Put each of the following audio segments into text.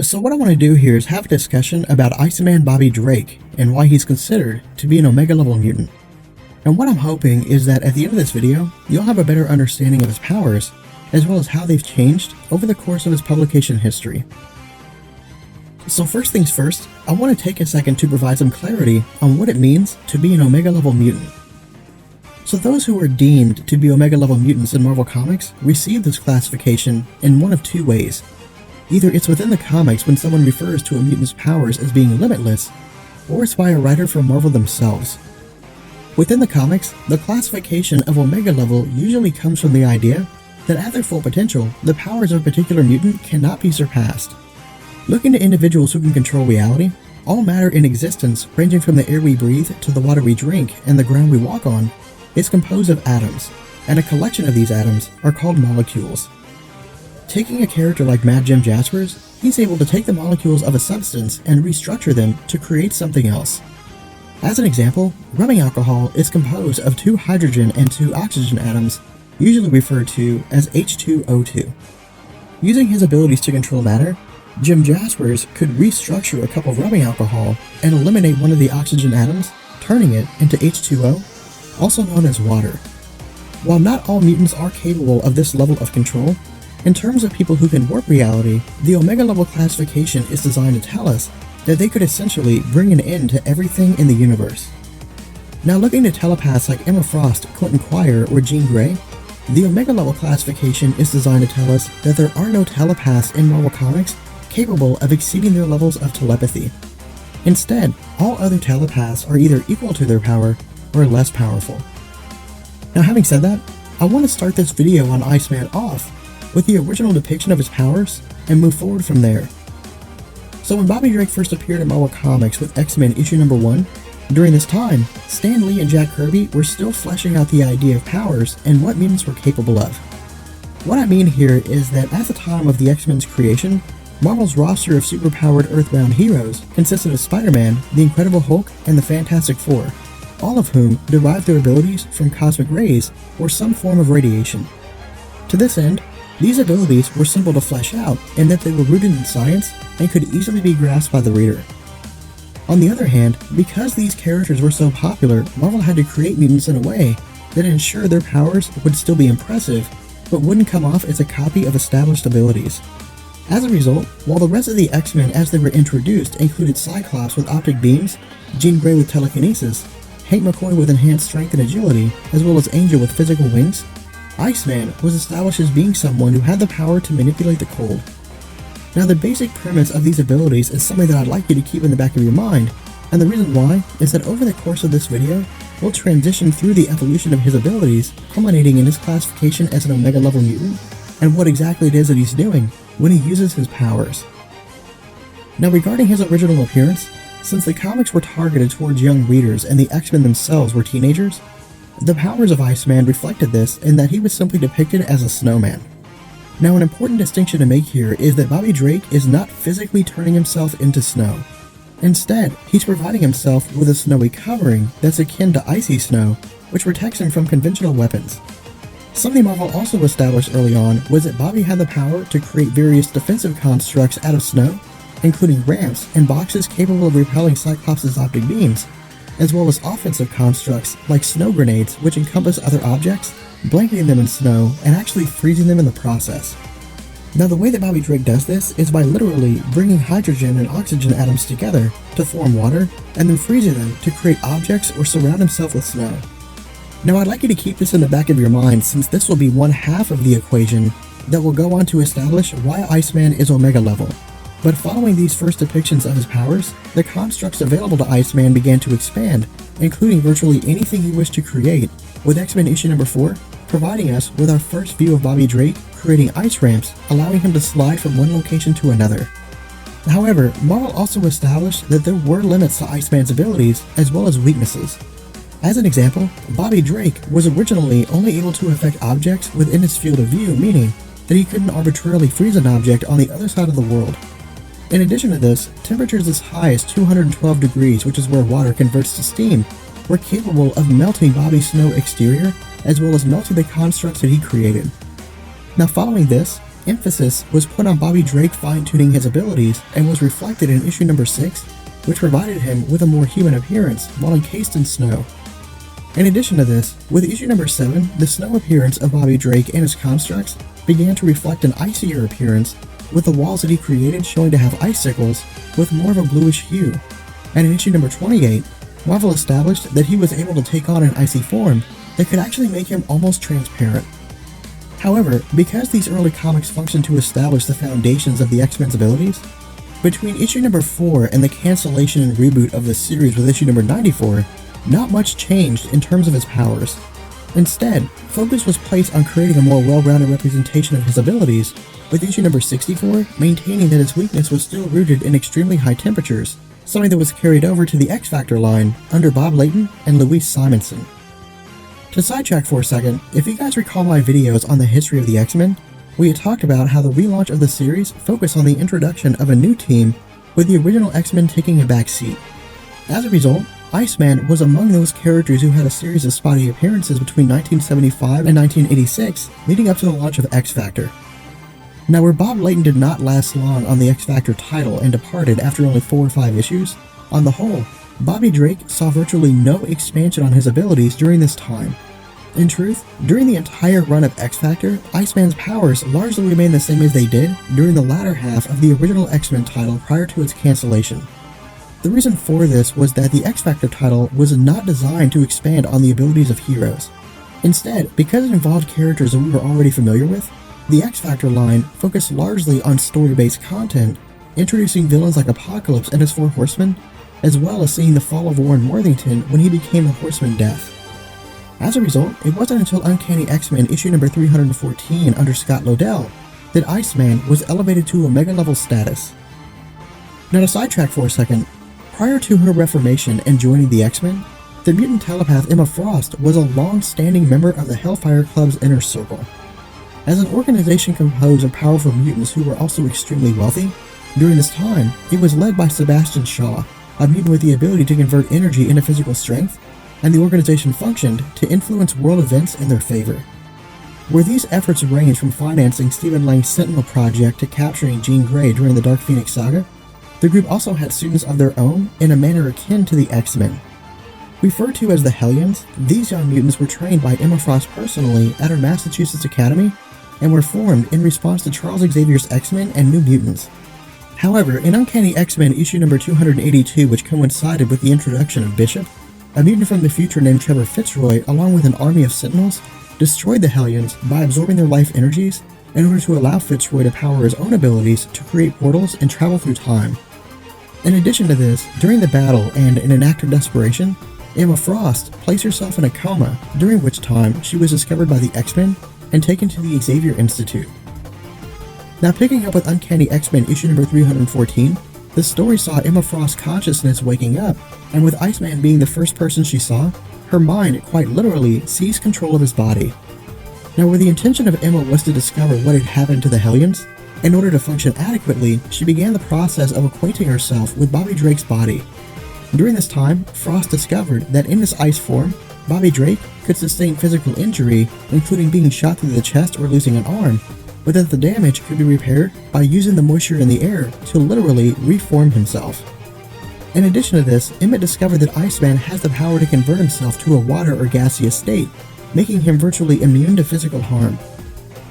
So what I want to do here is have a discussion about Iceman Bobby Drake and why he's considered to be an Omega level mutant. And what I'm hoping is that at the end of this video, you'll have a better understanding of his powers, as well as how they've changed over the course of his publication history. So first things first, I want to take a second to provide some clarity on what it means to be an Omega level mutant. So those who are deemed to be Omega level mutants in Marvel Comics receive this classification in one of two ways. Either it's within the comics when someone refers to a mutant's powers as being limitless, or it's by a writer from Marvel themselves. Within the comics, the classification of Omega level usually comes from the idea that at their full potential, the powers of a particular mutant cannot be surpassed. Looking to individuals who can control reality, all matter in existence, ranging from the air we breathe to the water we drink and the ground we walk on, is composed of atoms, and a collection of these atoms are called molecules. Taking a character like Mad Jim Jaspers, he's able to take the molecules of a substance and restructure them to create something else. As an example, rubbing alcohol is composed of 2 hydrogen and 2 oxygen atoms, usually referred to as H2O2. Using his abilities to control matter, Jim Jaspers could restructure a cup of rubbing alcohol and eliminate one of the oxygen atoms, turning it into H2O, also known as water. While not all mutants are capable of this level of control, in terms of people who can warp reality, the Omega level classification is designed to tell us that they could essentially bring an end to everything in the universe. Now looking to telepaths like Emma Frost, Quentin Quire, or Jean Grey, the Omega level classification is designed to tell us that there are no telepaths in Marvel Comics capable of exceeding their levels of telepathy. Instead, all other telepaths are either equal to their power or less powerful. Now having said that, I want to start this video on Iceman off with the original depiction of his powers and move forward from there. So when Bobby Drake first appeared in Marvel Comics with X-Men issue number 1, during this time, Stan Lee and Jack Kirby were still fleshing out the idea of powers and what mutants were capable of. What I mean here is that at the time of the X-Men's creation, Marvel's roster of superpowered Earthbound heroes consisted of Spider-Man, the Incredible Hulk, and the Fantastic Four, all of whom derived their abilities from cosmic rays or some form of radiation. To this end, these abilities were simple to flesh out in that they were rooted in science and could easily be grasped by the reader. On the other hand, because these characters were so popular, Marvel had to create mutants in a way that ensured their powers would still be impressive, but wouldn't come off as a copy of established abilities. As a result, while the rest of the X-Men as they were introduced included Cyclops with optic beams, Jean Grey with telekinesis, Hank McCoy with enhanced strength and agility, as well as Angel with physical wings, Iceman was established as being someone who had the power to manipulate the cold. Now the basic premise of these abilities is something that I'd like you to keep in the back of your mind, and the reason why is that over the course of this video, we'll transition through the evolution of his abilities, culminating in his classification as an Omega level mutant, and what exactly it is that he's doing when he uses his powers. Now regarding his original appearance, since the comics were targeted towards young readers and the X-Men themselves were teenagers, the powers of Iceman reflected this in that he was simply depicted as a snowman. Now an important distinction to make here is that Bobby Drake is not physically turning himself into snow. Instead, he's providing himself with a snowy covering that's akin to icy snow, which protects him from conventional weapons. Something Marvel also established early on was that Bobby had the power to create various defensive constructs out of snow, including ramps and boxes capable of repelling Cyclops' optic beams, as well as offensive constructs like snow grenades which encompass other objects, blanketing them in snow and actually freezing them in the process. Now the way that Bobby Drake does this is by literally bringing hydrogen and oxygen atoms together to form water and then freezing them to create objects or surround himself with snow. Now I'd like you to keep this in the back of your mind since this will be one half of the equation that will go on to establish why Iceman is Omega level. But following these first depictions of his powers, the constructs available to Iceman began to expand, including virtually anything he wished to create, with X-Men issue number 4 providing us with our first view of Bobby Drake creating ice ramps, allowing him to slide from one location to another. However, Marvel also established that there were limits to Iceman's abilities as well as weaknesses. As an example, Bobby Drake was originally only able to affect objects within his field of view, meaning that he couldn't arbitrarily freeze an object on the other side of the world. In addition to this, temperatures as high as 212 degrees, which is where water converts to steam, were capable of melting Bobby's snow exterior, as well as melting the constructs that he created. Now following this, emphasis was put on Bobby Drake fine-tuning his abilities and was reflected in issue number 6, which provided him with a more human appearance while encased in snow. In addition to this, with issue number 7, the snow appearance of Bobby Drake and his constructs began to reflect an icier appearance, with the walls that he created showing to have icicles with more of a bluish hue. And in issue number 28, Marvel established that he was able to take on an icy form that could actually make him almost transparent. However, because these early comics functioned to establish the foundations of the X-Men's abilities, between issue number 4 and the cancellation and reboot of the series with issue number 94, not much changed in terms of his powers. Instead, focus was placed on creating a more well-rounded representation of his abilities, with issue number 64 maintaining that his weakness was still rooted in extremely high temperatures, something that was carried over to the X-Factor line under Bob Layton and Louise Simonson. To sidetrack for a second, if you guys recall my videos on the history of the X-Men, we had talked about how the relaunch of the series focused on the introduction of a new team, with the original X-Men taking a back seat. As a result, Iceman was among those characters who had a series of spotty appearances between 1975 and 1986, leading up to the launch of X-Factor. Now, where Bob Layton did not last long on the X-Factor title and departed after only 4 or 5 issues, on the whole, Bobby Drake saw virtually no expansion on his abilities during this time. In truth, during the entire run of X-Factor, Iceman's powers largely remained the same as they did during the latter half of the original X-Men title prior to its cancellation. The reason for this was that the X-Factor title was not designed to expand on the abilities of heroes. Instead, because it involved characters that we were already familiar with, the X-Factor line focused largely on story-based content, introducing villains like Apocalypse and his 4 Horsemen, as well as seeing the fall of Warren Worthington when he became the Horseman Death. As a result, it wasn't until Uncanny X-Men issue number 314 under Scott Lobdell that Iceman was elevated to Omega level status. Now, to sidetrack for a second, prior to her reformation and joining the X-Men, the mutant telepath Emma Frost was a long-standing member of the Hellfire Club's inner circle. As an organization composed of powerful mutants who were also extremely wealthy, during this time, it was led by Sebastian Shaw, a mutant with the ability to convert energy into physical strength, and the organization functioned to influence world events in their favor. Where these efforts ranged from financing Stephen Lang's Sentinel project to capturing Jean Grey during the Dark Phoenix saga, the group also had students of their own in a manner akin to the X-Men. Referred to as the Hellions, these young mutants were trained by Emma Frost personally at her Massachusetts Academy and were formed in response to Charles Xavier's X-Men and New Mutants. However, in Uncanny X-Men issue number 282, which coincided with the introduction of Bishop, a mutant from the future named Trevor Fitzroy, along with an army of Sentinels, destroyed the Hellions by absorbing their life energies in order to allow Fitzroy to power his own abilities to create portals and travel through time. In addition to this, during the battle and in an act of desperation, Emma Frost placed herself in a coma, during which time she was discovered by the X-Men and taken to the Xavier Institute. Now, picking up with Uncanny X-Men issue number 314, the story saw Emma Frost's consciousness waking up, and with Iceman being the first person she saw, her mind quite literally seized control of his body. Now, where the intention of Emma was to discover what had happened to the Hellions, in order to function adequately, she began the process of acquainting herself with Bobby Drake's body. During this time, Frost discovered that in this ice form, Bobby Drake could sustain physical injury, including being shot through the chest or losing an arm, but that the damage could be repaired by using the moisture in the air to literally reform himself. In addition to this, Emmett discovered that Iceman has the power to convert himself to a water or gaseous state, making him virtually immune to physical harm.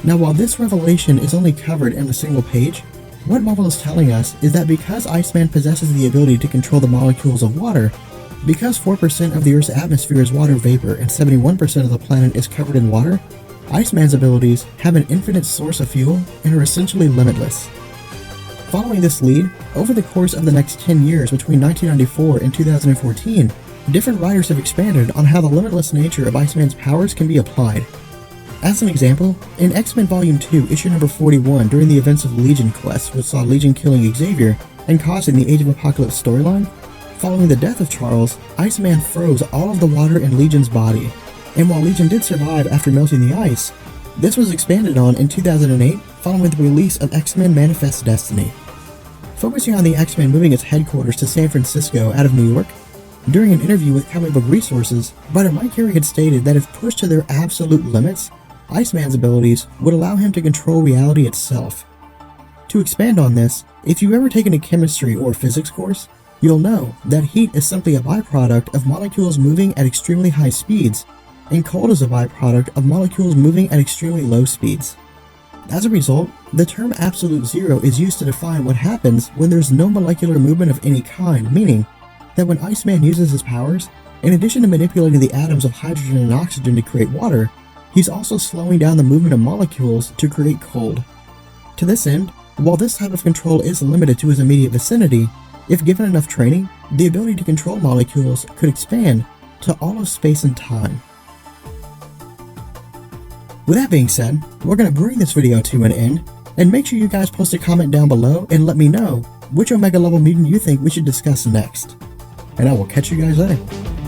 Now, while this revelation is only covered in a single page, what Marvel is telling us is that because Iceman possesses the ability to control the molecules of water, because 4% of the Earth's atmosphere is water vapor and 71% of the planet is covered in water, Iceman's abilities have an infinite source of fuel and are essentially limitless. Following this lead, over the course of the next 10 years between 1994 and 2014, different writers have expanded on how the limitless nature of Iceman's powers can be applied. As an example, in X-Men Volume 2, issue number 41, during the events of Legion Quest, which saw Legion killing Xavier and causing the Age of Apocalypse storyline, following the death of Charles, Iceman froze all of the water in Legion's body, and while Legion did survive after melting the ice, this was expanded on in 2008 following the release of X-Men Manifest Destiny. Focusing on the X-Men moving its headquarters to San Francisco out of New York, during an interview with Comic Book Resources, writer Mike Carey had stated that if pushed to their absolute limits, Iceman's abilities would allow him to control reality itself. To expand on this, if you've ever taken a chemistry or physics course, you'll know that heat is simply a byproduct of molecules moving at extremely high speeds, and cold is a byproduct of molecules moving at extremely low speeds. As a result, the term absolute zero is used to define what happens when there's no molecular movement of any kind, meaning that when Iceman uses his powers, in addition to manipulating the atoms of hydrogen and oxygen to create water, he's also slowing down the movement of molecules to create cold. To this end, while this type of control is limited to his immediate vicinity, if given enough training, the ability to control molecules could expand to all of space and time. With that being said, we're going to bring this video to an end, and make sure you guys post a comment down below and let me know which Omega level mutant you think we should discuss next. And I will catch you guys later.